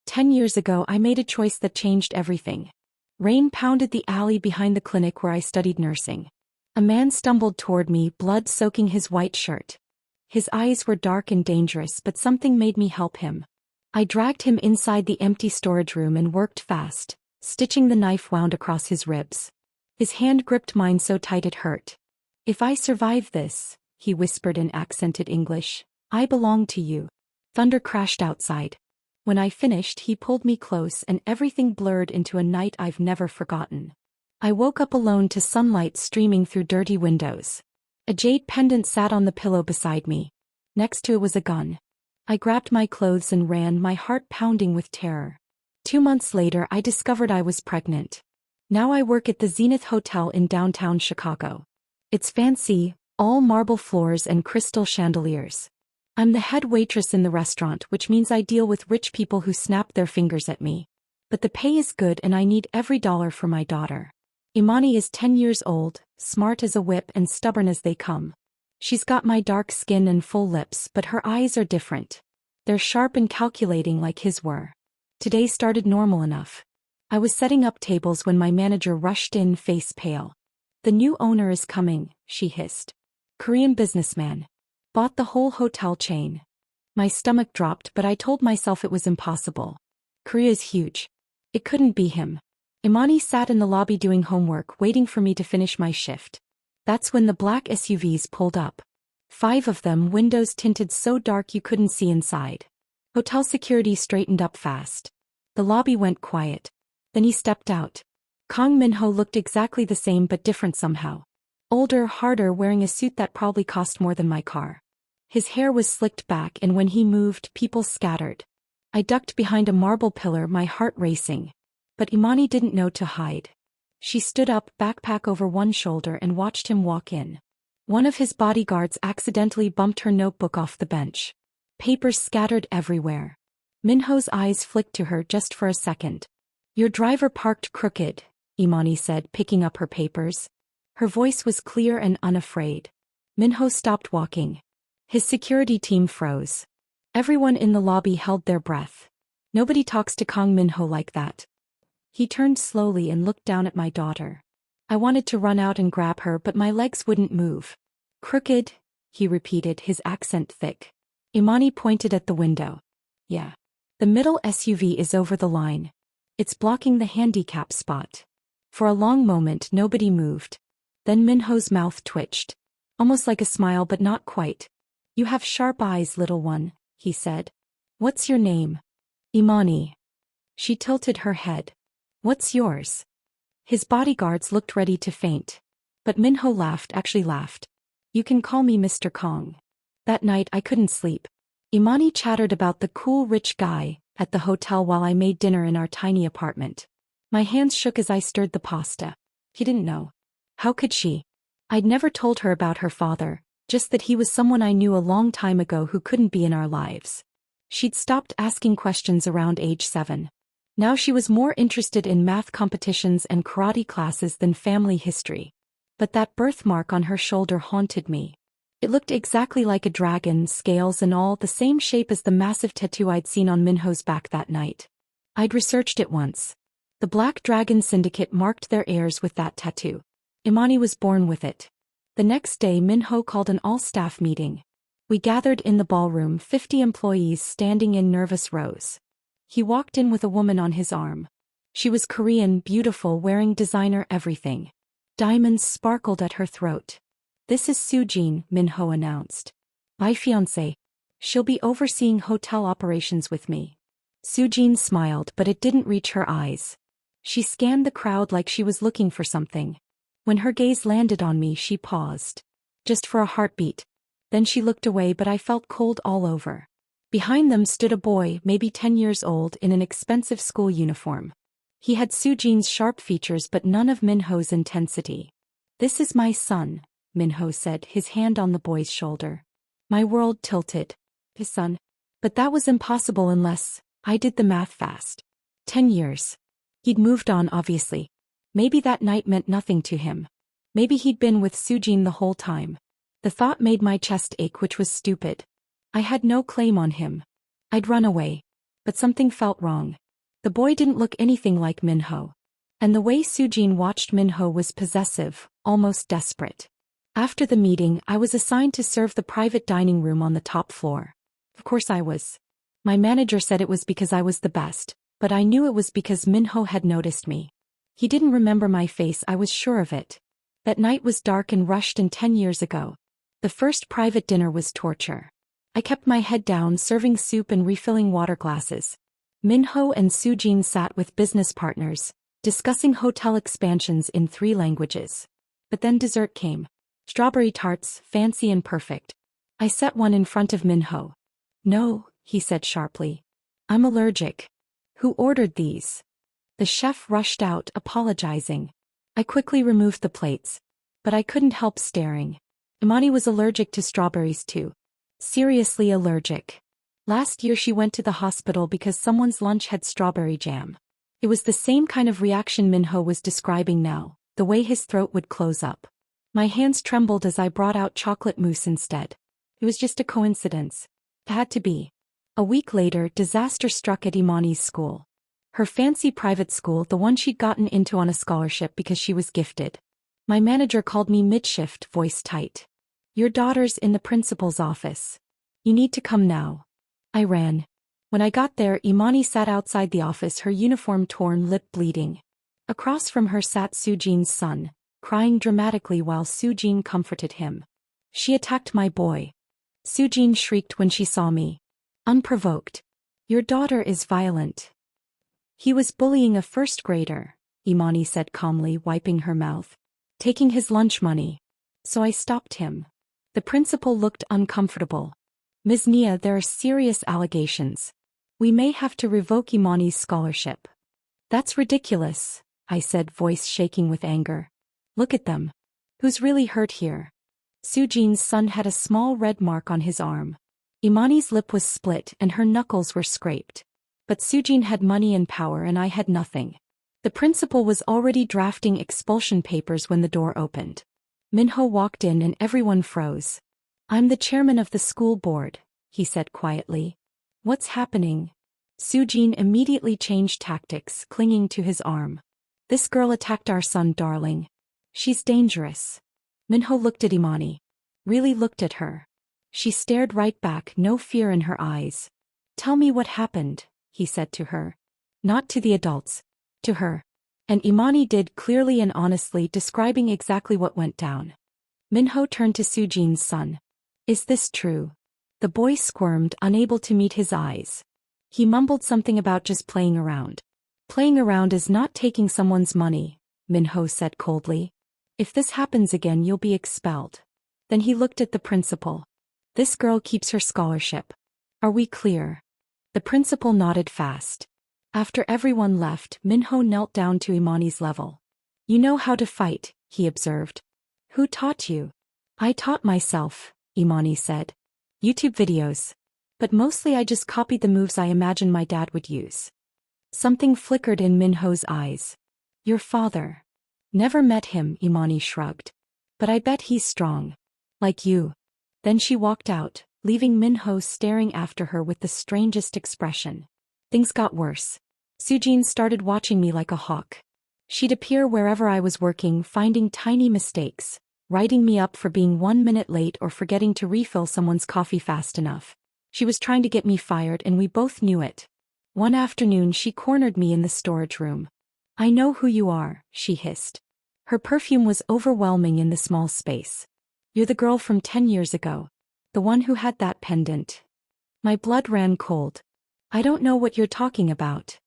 10 years ago I made a choice that changed everything. Rain pounded the alley behind the clinic where I studied nursing. A man stumbled toward me, blood soaking his white shirt. His eyes were dark and dangerous, but something made me help him. I dragged him inside the empty storage room and worked fast, stitching the knife wound across his ribs. His hand gripped mine so tight it hurt. "If I survive this," he whispered in accented English, "I belong to you." Thunder crashed outside. When I finished, he pulled me close and everything blurred into a night I've never forgotten. I woke up alone to sunlight streaming through dirty windows. A jade pendant sat on the pillow beside me. Next to it was a gun. I grabbed my clothes and ran, my heart pounding with terror. 2 months later, I discovered I was pregnant. Now I work at the Zenith Hotel in downtown Chicago. It's fancy, all marble floors and crystal chandeliers. I'm the head waitress in the restaurant, which means I deal with rich people who snap their fingers at me. But the pay is good and I need every dollar for my daughter. Imani is 10 years old, smart as a whip and stubborn as they come. She's got my dark skin and full lips, but her eyes are different. They're sharp and calculating like his were. Today started normal enough. I was setting up tables when my manager rushed in, face pale. "The new owner is coming," she hissed. "Korean businessman. Bought the whole hotel chain." My stomach dropped, but I told myself it was impossible. Korea is huge. It couldn't be him. Imani sat in the lobby doing homework, waiting for me to finish my shift. That's when the black SUVs pulled up. 5 of them, windows tinted so dark you couldn't see inside. Hotel security straightened up fast. The lobby went quiet. Then he stepped out. Kang Min-ho looked exactly the same but different somehow. Older, harder, wearing a suit that probably cost more than my car. His hair was slicked back, and when he moved, people scattered. I ducked behind a marble pillar, my heart racing. But Imani didn't know to hide. She stood up, backpack over one shoulder, and watched him walk in. One of his bodyguards accidentally bumped her notebook off the bench. Papers scattered everywhere. Min-ho's eyes flicked to her just for a second. "Your driver parked crooked," Imani said, picking up her papers. Her voice was clear and unafraid. Min-ho stopped walking. His security team froze. Everyone in the lobby held their breath. Nobody talks to Kang Min-ho like that. He turned slowly and looked down at my daughter. I wanted to run out and grab her, but my legs wouldn't move. "Crooked," he repeated, his accent thick. Imani pointed at the window. "Yeah. The middle SUV is over the line. It's blocking the handicap spot." For a long moment nobody moved. Then Min-ho's mouth twitched. Almost like a smile, but not quite. "You have sharp eyes, little one," he said. "What's your name?" "Imani." She tilted her head. "What's yours?" His bodyguards looked ready to faint. But Min-ho laughed, actually laughed. "You can call me Mr. Kong." That night I couldn't sleep. Imani chattered about the cool rich guy at the hotel while I made dinner in our tiny apartment. My hands shook as I stirred the pasta. He didn't know. How could she? I'd never told her about her father, just that he was someone I knew a long time ago who couldn't be in our lives. She'd stopped asking questions around age 7. Now she was more interested in math competitions and karate classes than family history. But that birthmark on her shoulder haunted me. It looked exactly like a dragon, scales and all, the same shape as the massive tattoo I'd seen on Min-ho's back that night. I'd researched it once. The Black Dragon Syndicate marked their heirs with that tattoo. Imani was born with it. The next day Min-ho called an all-staff meeting. We gathered in the ballroom, 50 employees standing in nervous rows. He walked in with a woman on his arm. She was Korean, beautiful, wearing designer everything. Diamonds sparkled at her throat. "This is Soo-jin," Min-ho announced. "My fiancée. She'll be overseeing hotel operations with me." Soo-jin smiled, but it didn't reach her eyes. She scanned the crowd like she was looking for something. When her gaze landed on me, she paused. Just for a heartbeat. Then she looked away, but I felt cold all over. Behind them stood a boy, maybe 10 years old, in an expensive school uniform. He had Soo-jin's sharp features but none of Min-ho's intensity. "This is my son," Min-ho said, his hand on the boy's shoulder. My world tilted. His son. But that was impossible unless I did the math fast. 10 years. He'd moved on, obviously. Maybe that night meant nothing to him. Maybe he'd been with Soo-jin the whole time. The thought made my chest ache, which was stupid. I had no claim on him. I'd run away. but something felt wrong. The boy didn't look anything like Min-ho. And the way Soo-jin watched Min-ho was possessive, almost desperate. After the meeting, I was assigned to serve the private dining room on the top floor. Of course I was. My manager said it was because I was the best, but I knew it was because Min-ho had noticed me. He didn't remember my face, I was sure of it. That night was dark and rushed, and 10 years ago. The first private dinner was torture. I kept my head down, serving soup and refilling water glasses. Min-ho and Soo-jin sat with business partners, discussing hotel expansions in 3 languages. But then dessert came. Strawberry tarts, fancy and perfect. I set one in front of Min-ho. "No," he said sharply. "I'm allergic." "Who ordered these?" The chef rushed out, apologizing. I quickly removed the plates. But I couldn't help staring. Imani was allergic to strawberries too. Seriously allergic. Last year she went to the hospital because someone's lunch had strawberry jam. It was the same kind of reaction Min-ho was describing now, the way his throat would close up. My hands trembled as I brought out chocolate mousse instead. It was just a coincidence. It had to be. A week later, disaster struck at Imani's school. Her fancy private school, the one she'd gotten into on a scholarship because she was gifted. My manager called me mid-shift, voice tight. "Your daughter's in the principal's office. You need to come now." I ran. When I got there, Imani sat outside the office, her uniform torn, lip bleeding. Across from her sat Soo-jin's son, crying dramatically while Soo-jin comforted him. "She attacked my boy." Soo-jin shrieked when she saw me. Unprovoked. "Your daughter is violent." "He was bullying a first grader," Imani said calmly, wiping her mouth. "Taking his lunch money. So I stopped him." The principal looked uncomfortable. "Ms. Nia, there are serious allegations. We may have to revoke Imani's scholarship." "That's ridiculous," I said, voice shaking with anger. "Look at them. Who's really hurt here?" Soo-jin's son had a small red mark on his arm. Imani's lip was split and her knuckles were scraped. But Soo-jin had money and power and I had nothing. The principal was already drafting expulsion papers when the door opened. Min-ho walked in and everyone froze. "I'm the chairman of the school board," he said quietly. "What's happening?" Soo-jin immediately changed tactics, clinging to his arm. "This girl attacked our son, darling. She's dangerous." Min-ho looked at Imani. Really looked at her. She stared right back, no fear in her eyes. "Tell me what happened," he said to her. Not to the adults. To her. And Imani did, clearly and honestly, describing exactly what went down. Min-ho turned to Soo-jin's son. "Is this true?" The boy squirmed, unable to meet his eyes. He mumbled something about just playing around. "Playing around is not taking someone's money," Min-ho said coldly. "If this happens again, you'll be expelled." Then he looked at the principal. "This girl keeps her scholarship. Are we clear?" The principal nodded fast. After everyone left, Min-ho knelt down to Imani's level. "You know how to fight," he observed. "Who taught you?" "I taught myself," Imani said. "YouTube videos. But mostly I just copied the moves I imagined my dad would use." Something flickered in Min-ho's eyes. "Your father." "Never met him," Imani shrugged. "But I bet he's strong. Like you." Then she walked out, leaving Min-ho staring after her with the strangest expression. Things got worse. Soo-jin started watching me like a hawk. She'd appear wherever I was working, finding tiny mistakes, writing me up for being 1 minute late or forgetting to refill someone's coffee fast enough. She was trying to get me fired and we both knew it. One afternoon she cornered me in the storage room. "I know who you are," she hissed. Her perfume was overwhelming in the small space. "You're the girl from 10 years ago. The one who had that pendant." My blood ran cold. "I don't know what you're talking about."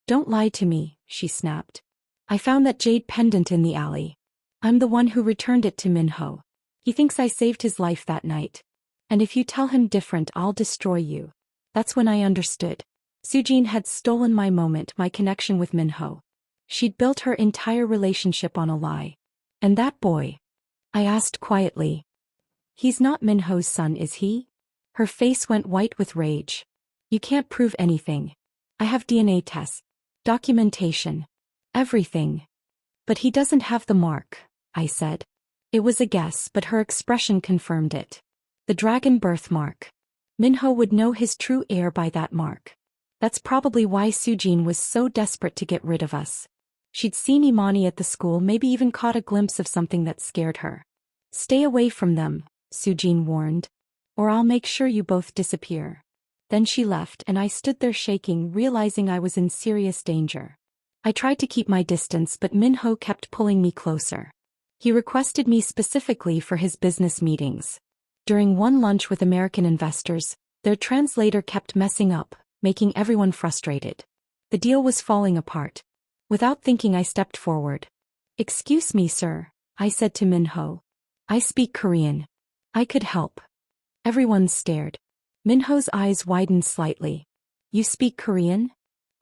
"Don't lie to me," she snapped. "I found that jade pendant in the alley. I'm the one who returned it to Min-ho. He thinks I saved his life that night. And if you tell him different, I'll destroy you." That's when I understood. Soo-jin had stolen my moment, my connection with Min-ho. She'd built her entire relationship on a lie. "And that boy?" I asked quietly. "He's not Min-ho's son, is he?" Her face went white with rage. "You can't prove anything. I have DNA tests. Documentation. Everything." "But he doesn't have the mark," I said. It was a guess, but her expression confirmed it. The dragon birthmark. Min-ho would know his true heir by that mark. That's probably why Sujin was so desperate to get rid of us. She'd seen Imani at the school, maybe even caught a glimpse of something that scared her. Stay away from them, Sujin warned. Or I'll make sure you both disappear. Then she left and I stood there shaking, realizing I was in serious danger. I tried to keep my distance, but Min-ho kept pulling me closer. He requested me specifically for his business meetings. During one lunch with American investors, their translator kept messing up, making everyone frustrated. The deal was falling apart. Without thinking, I stepped forward. "Excuse me, sir," I said to Min-ho. "I speak Korean. I could help." Everyone stared. Min-ho's eyes widened slightly. "You speak Korean?"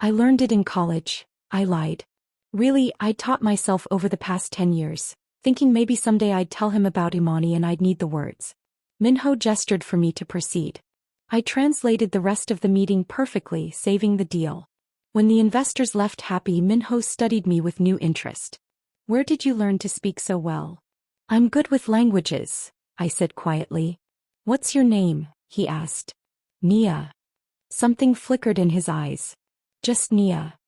"I learned it in college," I lied. Really, I'd taught myself over the past 10 years, thinking maybe someday I'd tell him about Imani and I'd need the words. Min-ho gestured for me to proceed. I translated the rest of the meeting perfectly, saving the deal. When the investors left happy, Min-ho studied me with new interest. "Where did you learn to speak so well?" "I'm good with languages," I said quietly. "What's your name?" he asked. "Nia." Something flickered in his eyes. "Just Nia.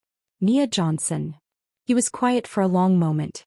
Nia Johnson." He was quiet for a long moment.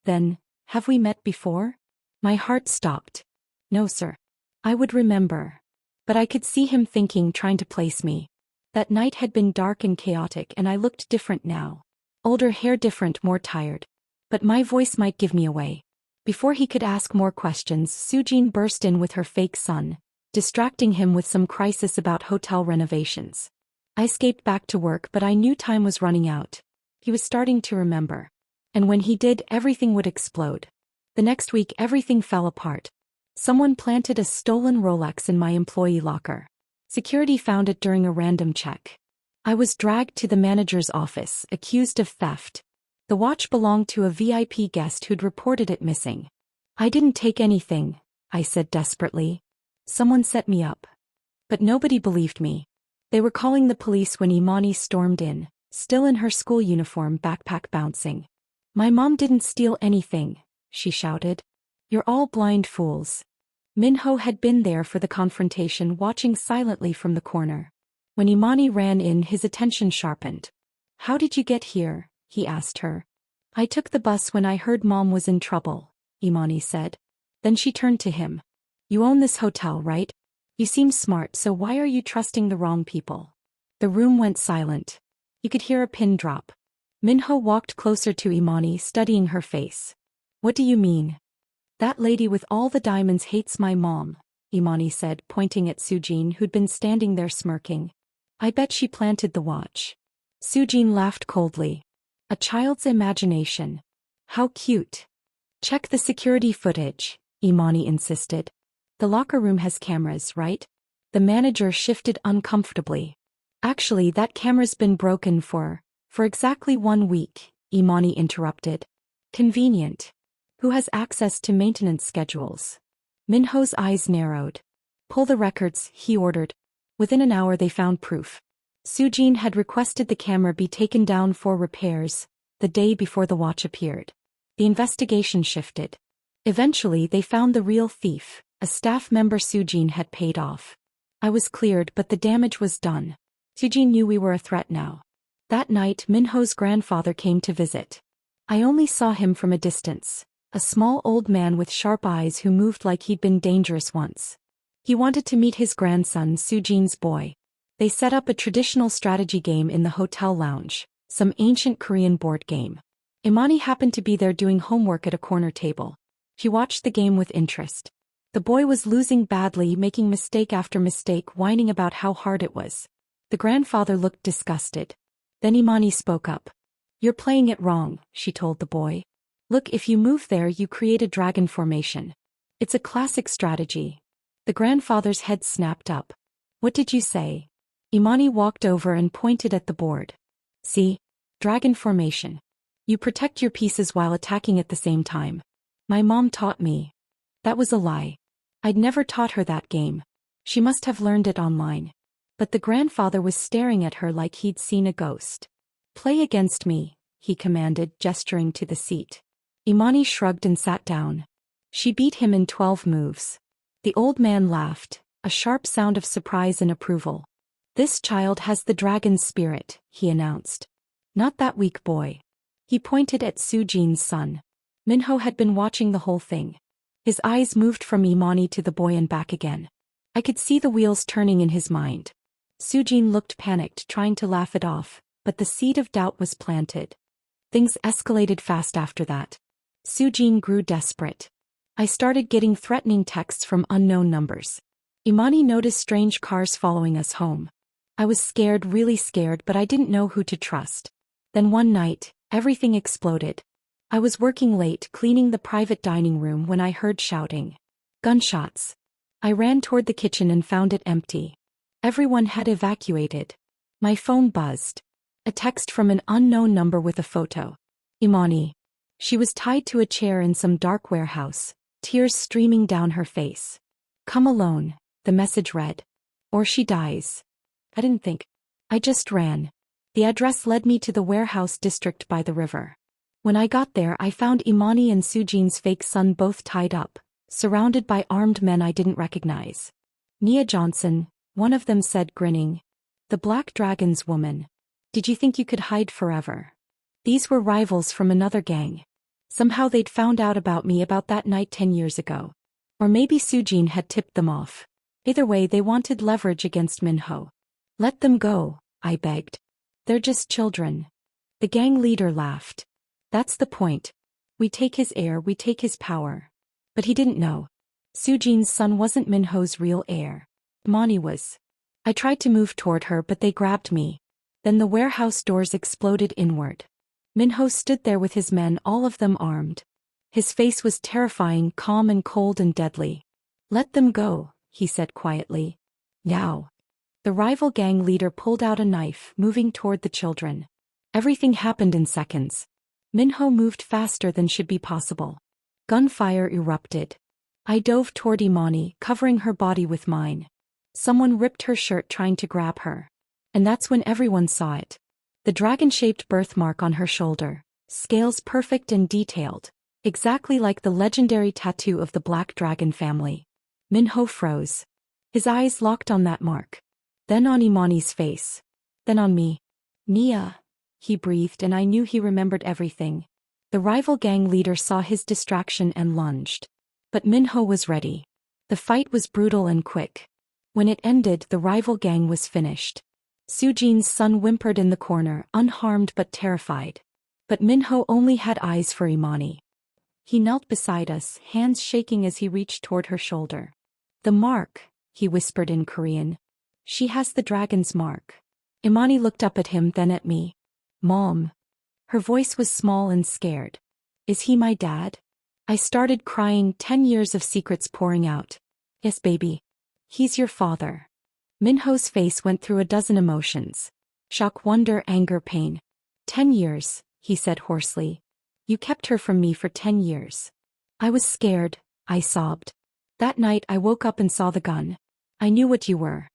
Then, "Have we met before?" My heart stopped. "No, sir." I would remember. But I could see him thinking, trying to place me. That night had been dark and chaotic, and I looked different now. Older, hair different, more tired. But my voice might give me away. Before he could ask more questions, Sujin burst in with her fake son, distracting him with some crisis about hotel renovations. I escaped back to work, but I knew time was running out. He was starting to remember. And when he did, everything would explode. The next week, everything fell apart. Someone planted a stolen Rolex in my employee locker. Security found it during a random check. I was dragged to the manager's office, accused of theft. The watch belonged to a VIP guest who'd reported it missing. "I didn't take anything," I said desperately. "Someone set me up." But nobody believed me. They were calling the police when Imani stormed in, still in her school uniform, backpack bouncing. "My mom didn't steal anything," she shouted. "You're all blind fools." Min-ho had been there for the confrontation, watching silently from the corner. When Imani ran in, his attention sharpened. "How did you get here?" he asked her. "I took the bus when I heard Mom was in trouble," Imani said. Then she turned to him. "You own this hotel, right? You seem smart, so why are you trusting the wrong people?" The room went silent. You could hear a pin drop. Min-ho walked closer to Imani, studying her face. "What do you mean?" "That lady with all the diamonds hates my mom," Imani said, pointing at Sujin, who'd been standing there smirking. "I bet she planted the watch." Sujin laughed coldly. "A child's imagination. How cute." "Check the security footage," Imani insisted. "The locker room has cameras, right?" The manager shifted uncomfortably. "Actually, that camera's been broken for exactly 1 week," Imani interrupted. "Convenient. Who has access to maintenance schedules?" Min-ho's eyes narrowed. "Pull the records," he ordered. Within an hour they found proof. Sujin had requested the camera be taken down for repairs, the day before the watch appeared. The investigation shifted. Eventually they found the real thief, a staff member Sujin had paid off. I was cleared, but the damage was done. Sujin knew we were a threat now. That night, Min-ho's grandfather came to visit. I only saw him from a distance. A small old man with sharp eyes who moved like he'd been dangerous once. He wanted to meet his grandson, Sujin's boy. They set up a traditional strategy game in the hotel lounge, some ancient Korean board game. Imani happened to be there doing homework at a corner table. She watched the game with interest. The boy was losing badly, making mistake after mistake, whining about how hard it was. The grandfather looked disgusted. Then Imani spoke up. "You're playing it wrong," she told the boy. "Look, if you move there, you create a dragon formation. It's a classic strategy." The grandfather's head snapped up. "What did you say?" Imani walked over and pointed at the board. "See? Dragon formation. You protect your pieces while attacking at the same time. My mom taught me." That was a lie. I'd never taught her that game. She must have learned it online. But the grandfather was staring at her like he'd seen a ghost. "Play against me," he commanded, gesturing to the seat. Imani shrugged and sat down. She beat him in 12 moves. The old man laughed, a sharp sound of surprise and approval. This child has the dragon's spirit, he announced. Not that weak boy. He pointed at Sujin's son. Min-ho had been watching the whole thing. His eyes moved from Imani to the boy and back again. I could see the wheels turning in his mind. Sujin looked panicked, trying to laugh it off, but the seed of doubt was planted. Things escalated fast after that. Sujin grew desperate. I started getting threatening texts from unknown numbers. Imani noticed strange cars following us home. I was scared, really scared, but I didn't know who to trust. Then one night, everything exploded. I was working late, cleaning the private dining room when I heard shouting. Gunshots. I ran toward the kitchen and found it empty. Everyone had evacuated. My phone buzzed. A text from an unknown number with a photo. Imani. She was tied to a chair in some dark warehouse, tears streaming down her face. Come alone, the message read. Or she dies. I didn't think. I just ran. The address led me to the warehouse district by the river. When I got there, I found Imani and Sujin's fake son both tied up, surrounded by armed men I didn't recognize. Nia Johnson, one of them said, grinning. The Black Dragon's woman. Did you think you could hide forever? These were rivals from another gang. Somehow they'd found out about me about that night 10 years ago. Or maybe Sujin had tipped them off. Either way, they wanted leverage against Min-ho. Let them go, I begged. They're just children. The gang leader laughed. That's the point. We take his heir, we take his power. But he didn't know. Sujin's son wasn't Min-ho's real heir. Imani was. I tried to move toward her, but they grabbed me. Then the warehouse doors exploded inward. Min-ho stood there with his men, all of them armed. His face was terrifying, calm and cold and deadly. Let them go, he said quietly. Now. The rival gang leader pulled out a knife, moving toward the children. Everything happened in seconds. Min-ho moved faster than should be possible. Gunfire erupted. I dove toward Imani, covering her body with mine. Someone ripped her shirt trying to grab her. And that's when everyone saw it. The dragon-shaped birthmark on her shoulder, scales perfect and detailed, exactly like the legendary tattoo of the Black Dragon family. Min-ho froze. His eyes locked on that mark. Then on Imani's face. Then on me. Nia, he breathed, and I knew he remembered everything. The rival gang leader saw his distraction and lunged. But Min-ho was ready. The fight was brutal and quick. When it ended, the rival gang was finished. Sujin's son whimpered in the corner, unharmed but terrified. But Min-ho only had eyes for Imani. He knelt beside us, hands shaking as he reached toward her shoulder. The mark, he whispered in Korean. She has the dragon's mark. Imani looked up at him, then at me. Mom. Her voice was small and scared. Is he my dad? I started crying, 10 years of secrets pouring out. Yes, baby. He's your father. Min-ho's face went through a dozen emotions. Shock, wonder, anger, pain. 10 years, he said hoarsely. You kept her from me for 10 years. I was scared, I sobbed. That night I woke up and saw the gun. I knew what you were.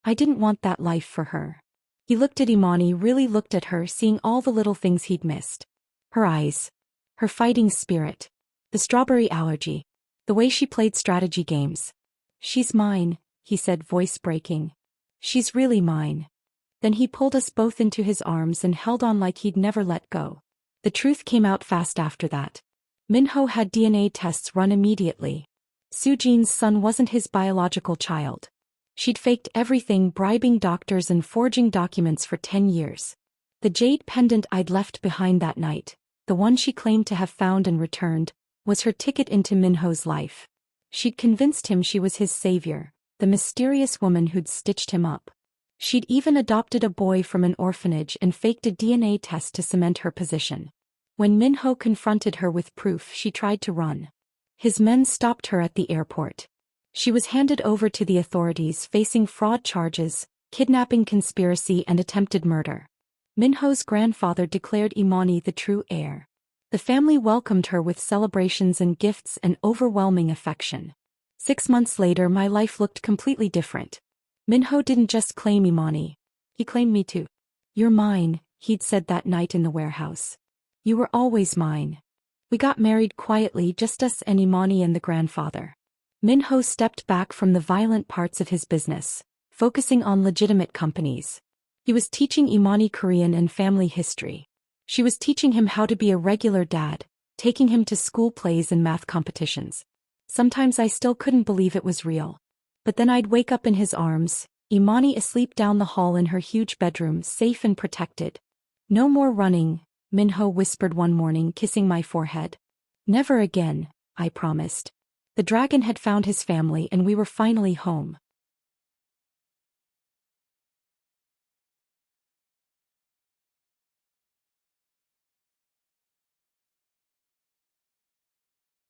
I didn't want that life for her. He looked at Imani, really looked at her, seeing all the little things he'd missed. Her eyes. Her fighting spirit. The strawberry allergy. The way she played strategy games. She's mine, he said, voice breaking. She's really mine. Then he pulled us both into his arms and held on like he'd never let go. The truth came out fast after that. Min-ho had DNA tests run immediately. Sujin's son wasn't his biological child. She'd faked everything, bribing doctors and forging documents for 10 years. The jade pendant I'd left behind that night, the one she claimed to have found and returned, was her ticket into Min-ho's life. She'd convinced him she was his savior, the mysterious woman who'd stitched him up. She'd even adopted a boy from an orphanage and faked a DNA test to cement her position. When Min-ho confronted her with proof, she tried to run. His men stopped her at the airport. She was handed over to the authorities, facing fraud charges, kidnapping, conspiracy, and attempted murder. Min-ho's grandfather declared Imani the true heir. The family welcomed her with celebrations and gifts and overwhelming affection. 6 months later, my life looked completely different. Min-ho didn't just claim Imani. He claimed me too. You're mine, he'd said that night in the warehouse. You were always mine. We got married quietly, just us and Imani and the grandfather. Min-ho stepped back from the violent parts of his business, focusing on legitimate companies. He was teaching Imani Korean and family history. She was teaching him how to be a regular dad, taking him to school plays and math competitions. Sometimes I still couldn't believe it was real. But then I'd wake up in his arms, Imani asleep down the hall in her huge bedroom, safe and protected. "No more running," Min-ho whispered one morning, kissing my forehead. "Never again," I promised. The dragon had found his family and we were finally home.